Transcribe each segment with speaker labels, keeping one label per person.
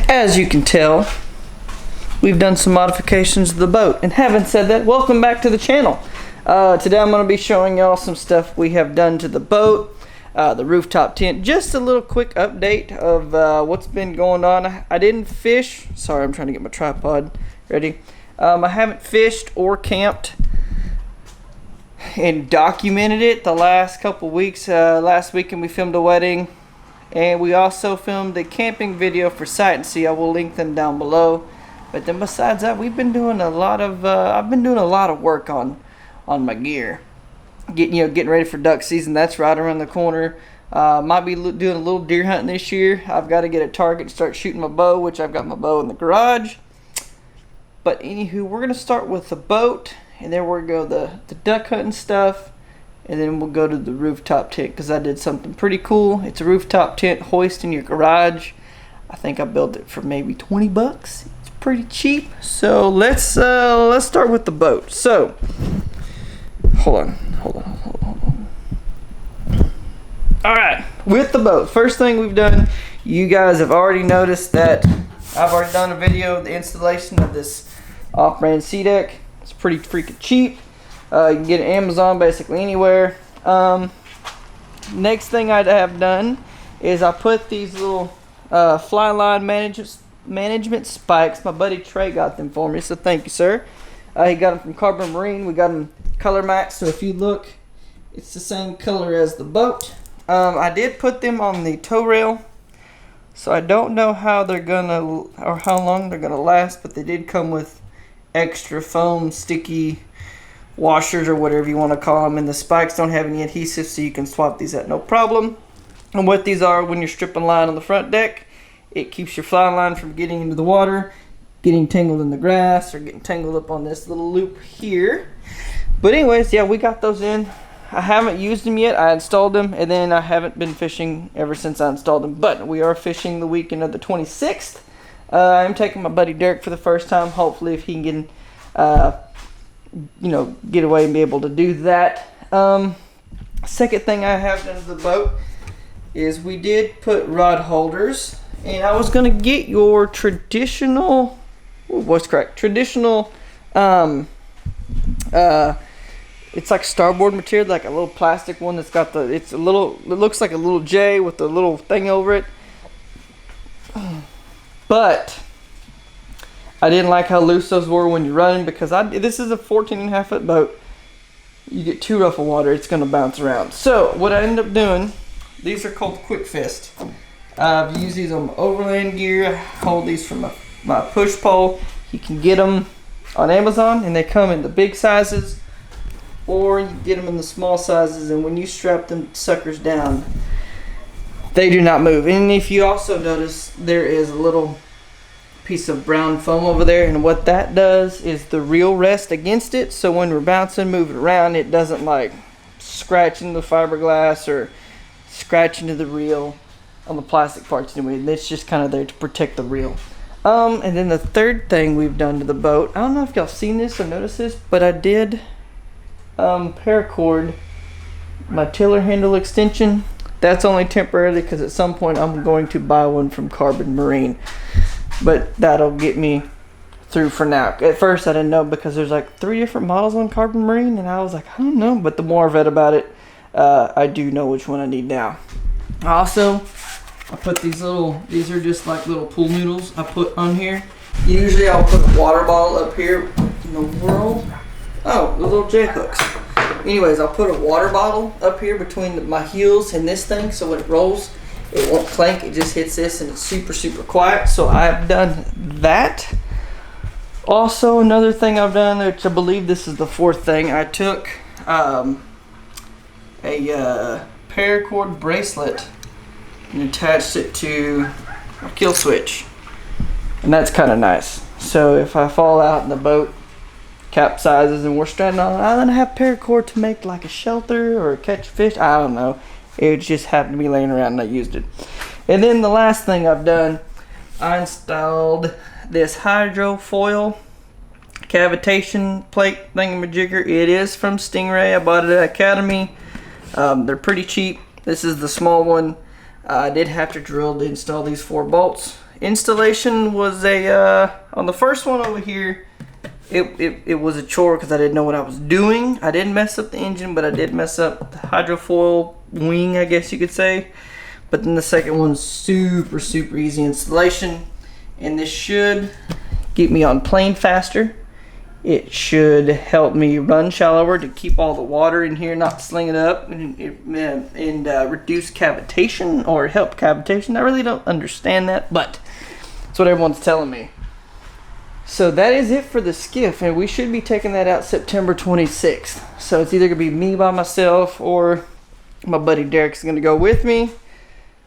Speaker 1: As you can tell, we've done some modifications to the boat. And having said that, welcome back to the channel. Today I'm going to be showing y'all some stuff we have done to the boat, the rooftop tent. Just a little quick update of what's been going on. I didn't fish. Sorry, I'm trying to get my tripod ready. I haven't fished or camped and documented it the last couple weeks. Last weekend we filmed a wedding, and we also filmed a camping video for Sight and See. I will link them down below. But then besides that, we've been doing a lot of I've been doing a lot of work on my gear, getting ready for duck season. That's right around the corner. Might be doing a little deer hunting this year. I've got to get a target to start shooting my bow, which I've got my bow in the garage. But anywho, we're gonna start with the boat, and then we're gonna go the duck hunting stuff, and then we'll go to the rooftop tent because I did something pretty cool. It's a rooftop tent hoist in your garage. I think I built it for maybe 20 bucks. It's pretty cheap. So let's start with the boat. So hold on. All right, with the boat, first thing we've done, you guys have already noticed that I've already done a video of the installation of this off-brand sea deck. It's pretty freaking cheap. You can get it Amazon, basically anywhere. Next thing I have done is I put these little fly line management spikes. My buddy Trey got them for me, so thank you, sir. He got them from Carbon Marine. We got them color matched, so if you look, it's the same color as the boat. I did put them on the tow rail, so I don't know how they're gonna or how long they're gonna last, but they did come with extra foam sticky washers or whatever you want to call them, and the spikes don't have any adhesive, so you can swap these out no problem. And what these are, when you're stripping line on the front deck, it keeps your fly line from getting into the water, getting tangled in the grass, or getting tangled up on this little loop here. But anyways, yeah, we got those in. I haven't used them yet. I installed them, and then I haven't been fishing ever since I installed them. But we are fishing the weekend of the 26th. I'm taking my buddy Derek for the first time. Hopefully, if he can get away and be able to do that. Second thing I have done to the boat is we did put rod holders, and I was gonna get your traditional. What's correct? Traditional. It's like starboard material, like a little plastic one that's got it looks like a little J with a little thing over it. But I didn't like how loose those were when you're running, because this is a 14.5 foot boat. You get too rough of water, it's gonna bounce around. So what I ended up doing, these are called Quick Fist. I've used these on my Overland gear. I hold these from my push pole. You can get them on Amazon, and they come in the big sizes, or you get them in the small sizes, and when you strap them suckers down, they do not move. And if you also notice, there is a little piece of brown foam over there, and what that does is the reel rests against it, so when we're bouncing, moving around, it doesn't like scratch into the fiberglass or scratch into the reel on the plastic parts anyway. It's just kind of there to protect the reel. And then the third thing we've done to the boat, I don't know if y'all seen this or noticed this, but I did paracord my tiller handle extension. That's only temporarily, because at some point I'm going to buy one from Carbon Marine, but that'll get me through for now. At first I didn't know, because there's like 3 different models on Carbon Marine, and I was like, I don't know, but the more I've read about it, I do know which one I need now. Also, I put these are just like little pool noodles I put on here. Usually I'll put a water bottle up here. In the world? Oh, the little J hooks. Anyways, I'll put a water bottle up here between my heels and this thing, so when it rolls, it won't clank. It just hits this, and it's super quiet. So I've done that. Also, another thing I've done, which I believe this is the fourth thing, I took a paracord bracelet and attached it to a kill switch, and that's kind of nice. So if I fall out in the boat capsizes and we're stranded on an island, I have paracord to make like a shelter or catch fish. I don't know. It just happened to be laying around and I used it. And then the last thing I've done, I installed this hydrofoil cavitation plate thingamajigger. It is from Stingray. I bought it at Academy. They're pretty cheap. This is the small one. I did have to drill to install these 4 bolts. installation was on the first one over here, it was a chore because I didn't know what I was doing. I didn't mess up the engine, but I did mess up the hydrofoil wing, I guess you could say. But then the second one's super easy installation, and this should get me on plane faster. It should help me run shallower to keep all the water in here not slinging up, and reduce cavitation or help cavitation. I really don't understand that, but that's what everyone's telling me. So that is it for the skiff, and we should be taking that out September 26th. So it's either gonna be me by myself, or my buddy Derek's gonna go with me,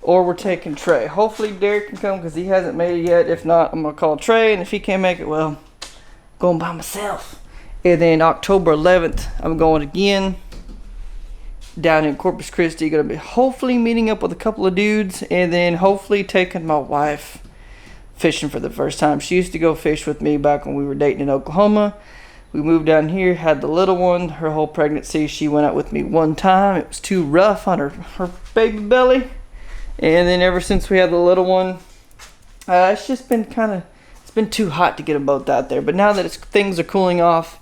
Speaker 1: or we're taking Trey. Hopefully Derek can come because he hasn't made it yet. If not, I'm gonna call Trey, and if he can't make it, well, going by myself. And then October 11th, I'm going again down in Corpus Christi. Gonna be hopefully meeting up with a couple of dudes, and then hopefully taking my wife fishing for the first time. She used to go fish with me back when we were dating in Oklahoma. We moved down here, had the little one, her whole pregnancy. She went out with me one time. It was too rough on her baby belly. And then ever since we had the little one, it's just been it's been too hot to get them both out there. But now that things are cooling off,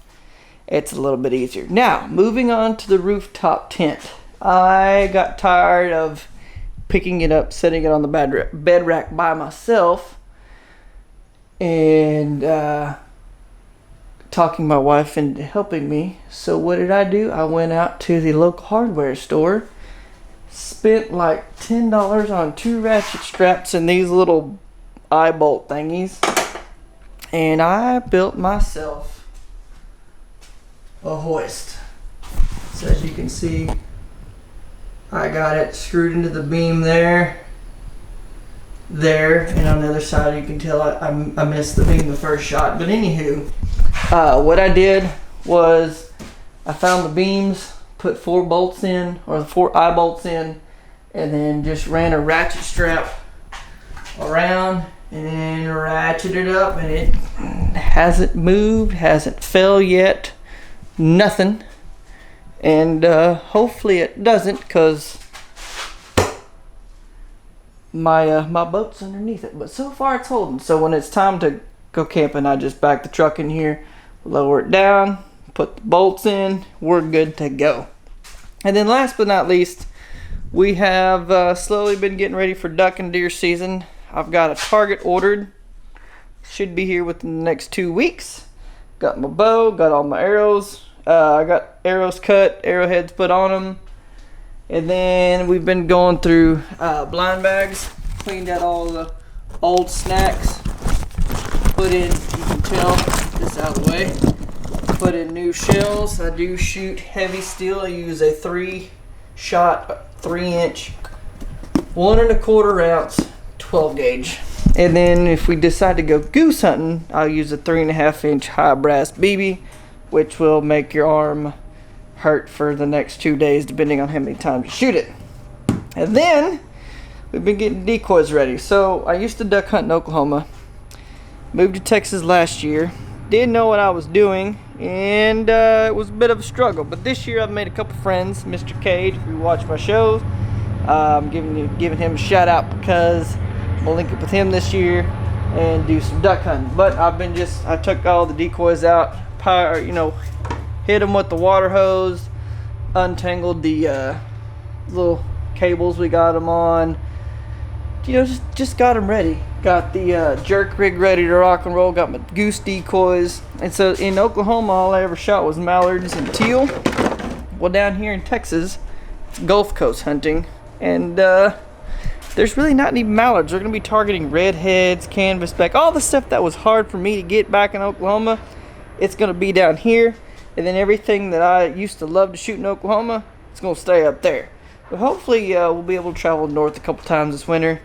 Speaker 1: it's a little bit easier. Now, moving on to the rooftop tent. I got tired of picking it up, setting it on the bed rack by myself, and talking my wife into helping me. So what did I do? I went out to the local hardware store, spent like $10 on 2 ratchet straps and these little eye bolt thingies, and I built myself a hoist. So as you can see, I got it screwed into the beam there, and on the other side you can tell I missed the beam the first shot. But anywho, what I did was I found the beams, put 4 bolts in, or the 4 eye bolts in, and then just ran a ratchet strap around and then ratcheted up, and it hasn't moved, hasn't fell yet, nothing. And hopefully it doesn't, because my boat's underneath it. But so far it's holding. So when it's time to go camping, I just back the truck in here, lower it down, put the bolts in, we're good to go. And then last but not least, we have slowly been getting ready for duck and deer season. I've got a target ordered, should be here within the next 2 weeks. Got my bow, got all my arrows. I got arrows cut, arrowheads put on them. And then we've been going through blind bags, cleaned out all the old snacks, put in, you can tell this out of the way, put in new shells. I do shoot heavy steel. I use a 3-shot, 3-inch, 1 1/4 ounce 12 gauge. And then if we decide to go goose hunting, I'll use a 3.5-inch high brass BB, which will make your arm hurt for the next 2 days depending on how many times you shoot it. And then we've been getting decoys ready. So I used to duck hunt in Oklahoma, moved to Texas last year, didn't know what I was doing, and it was a bit of a struggle. But this year I've made a couple friends. Mr. Cage, if you watch my shows, I'm giving him a shout out because I'm gonna link up with him this year and do some duck hunting. But I took all the decoys out, hit them with the water hose, untangled the little cables we got them on, just got them ready. Got the jerk rig ready to rock and roll, got my goose decoys. And so in Oklahoma, all I ever shot was mallards and teal. Well, down here in Texas, it's Gulf Coast hunting, and there's really not any mallards. They're gonna be targeting redheads, canvasback, all the stuff that was hard for me to get back in Oklahoma. It's gonna be down here. And then everything that I used to love to shoot in Oklahoma, it's gonna stay up there. But hopefully we'll be able to travel north a couple times this winter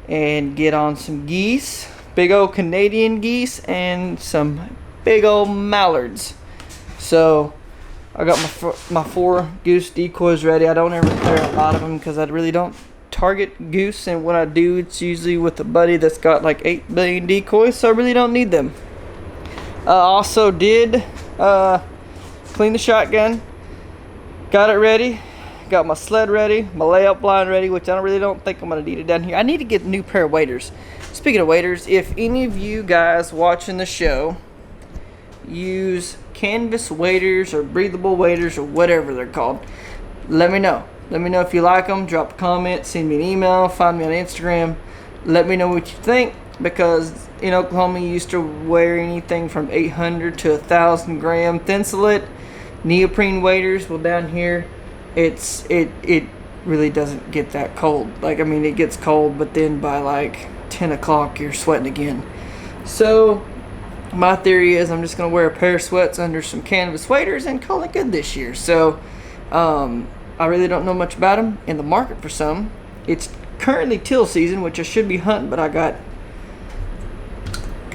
Speaker 1: and get on some geese, big old Canadian geese, and some big old mallards. So I got my 4 goose decoys ready. I don't ever carry a lot of them because I really don't target goose, and when I do, it's usually with a buddy that's got like 8 billion decoys, so I really don't need them. Also did clean the shotgun, got it ready, got my sled ready, my layup blind ready, which I really don't think I'm gonna need it down here. I need to get a new pair of waders. Speaking of waders, if any of you guys watching the show use canvas waders or breathable waders or whatever they're called, let me know. Let me know if you like them. Drop a comment, send me an email, find me on Instagram. Let me know what you think, because in Oklahoma you used to wear anything from 800 to 1,000 gram Thinsulate neoprene waders. Well, down here it really doesn't get that cold. Like, I mean, it gets cold, but then by like 10 o'clock you're sweating again. So my theory is I'm just gonna wear a pair of sweats under some canvas waders and call it good this year. So I really don't know much about them. In the market for some. It's currently teal season, which I should be hunting, but I got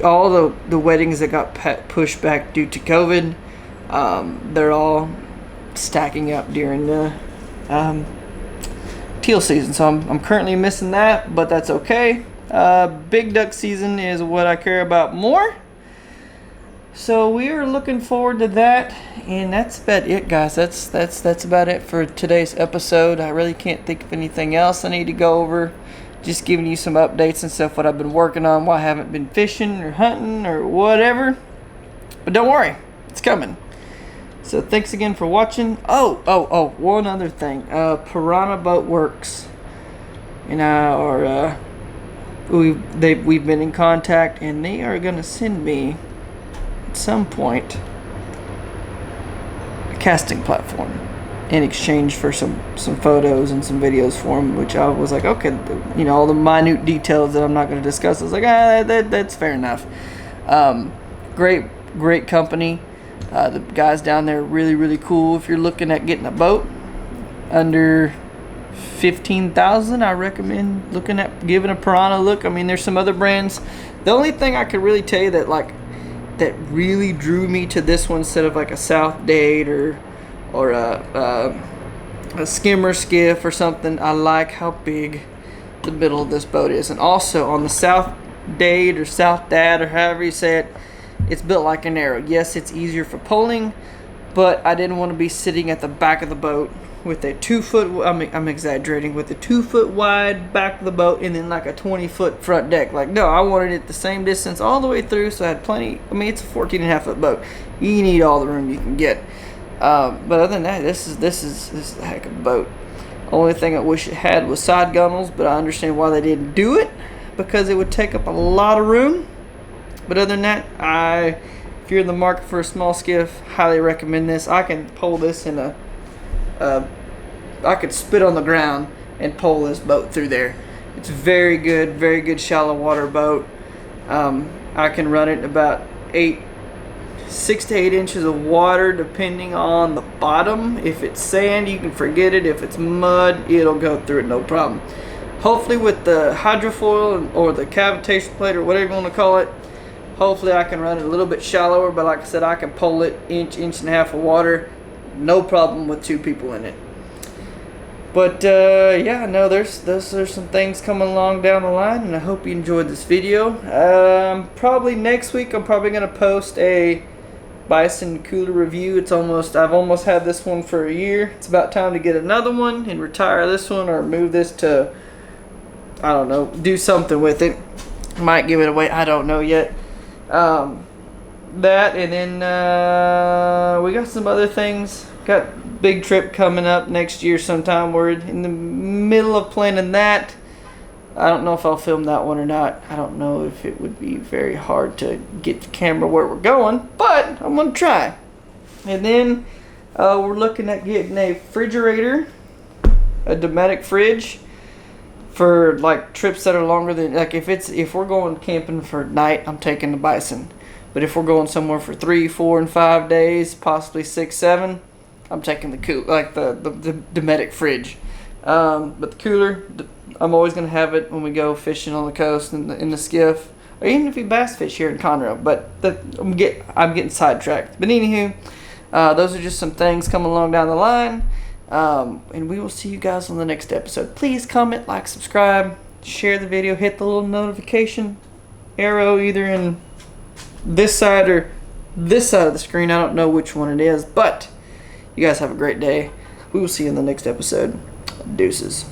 Speaker 1: all the weddings that got pushed back due to COVID. They're all stacking up during the teal season, so I'm currently missing that, but that's okay. Big duck season is what I care about more, so we are looking forward to that. And that's about it, guys. That's about it for today's episode. I really can't think of anything else I need to go over. Just giving you some updates and stuff, what I've been working on, why I haven't been fishing or hunting or whatever. But don't worry, it's coming. So thanks again for watching. Oh, one other thing. Piranha Boat Works, and we've been in contact, and they are gonna send me at some point a casting platform in exchange for some photos and some videos for them, which I was like, okay, you know, all the minute details that I'm not going to discuss. I was like, that's fair enough. Great company. The guys down there are really cool. If you're looking at getting a boat under $15,000, I recommend looking at giving a Piranha a look. I mean, there's some other brands. The only thing I could really tell you that really drew me to this one instead of like a South Dade or a skimmer skiff or something, I like how big the middle of this boat is. And also on the South Dade or South Dad or however you say it, it's built like an arrow. Yes, it's easier for pulling, but I didn't want to be sitting at the back of the boat with a 2 foot, I'm exaggerating, with a 2 foot wide back of the boat and then like a 20-foot front deck. Like, no, I wanted it the same distance all the way through, so I had plenty. I mean, it's a 14.5 foot boat. You need all the room you can get. But other than that, this is a heck of a boat. Only thing I wish it had was side gunnels, but I understand why they didn't do it, because it would take up a lot of room. But other than that, if you're in the market for a small skiff, highly recommend this. I can pull this in I could spit on the ground and pull this boat through there. It's very good shallow water boat. I can run it about 6 to 8 inches of water depending on the bottom. If it's sand, you can forget it. If it's mud, it'll go through it no problem. Hopefully with the hydrofoil or the cavitation plate or whatever you want to call it, hopefully I can run it a little bit shallower, but like I said, I can pull it inch and a half of water, no problem with 2 people in it. But yeah, no, there's some things coming along down the line, and I hope you enjoyed this video. Probably next week I'm probably gonna post a bison cooler review. I've almost had this one for a year. It's about time to get another one and retire this one or move this to, I don't know, do something with it. Might give it away, I don't know yet. That, and then we got some other things. Got big trip coming up next year sometime. We're in the middle of planning that. I don't know if I'll film that one or not. I don't know if it would be very hard to get the camera where we're going, but I'm gonna try. And then we're looking at getting a refrigerator, a Dometic fridge, for like trips that are longer than, like if we're going camping for night, I'm taking the Bison. But if we're going somewhere for 3, 4, and 5 days, possibly 6, 7, I'm taking the Dometic fridge. But the cooler, I'm always gonna have it when we go fishing on the coast in the skiff, or even if we bass fish here in Conroe. But I'm getting sidetracked. But anywho, those are just some things coming along down the line. And we will see you guys on the next episode. Please comment, like, subscribe, share the video, hit the little notification arrow either in this side or this side of the screen. I don't know which one it is, but you guys have a great day. We will see you in the next episode. Deuces.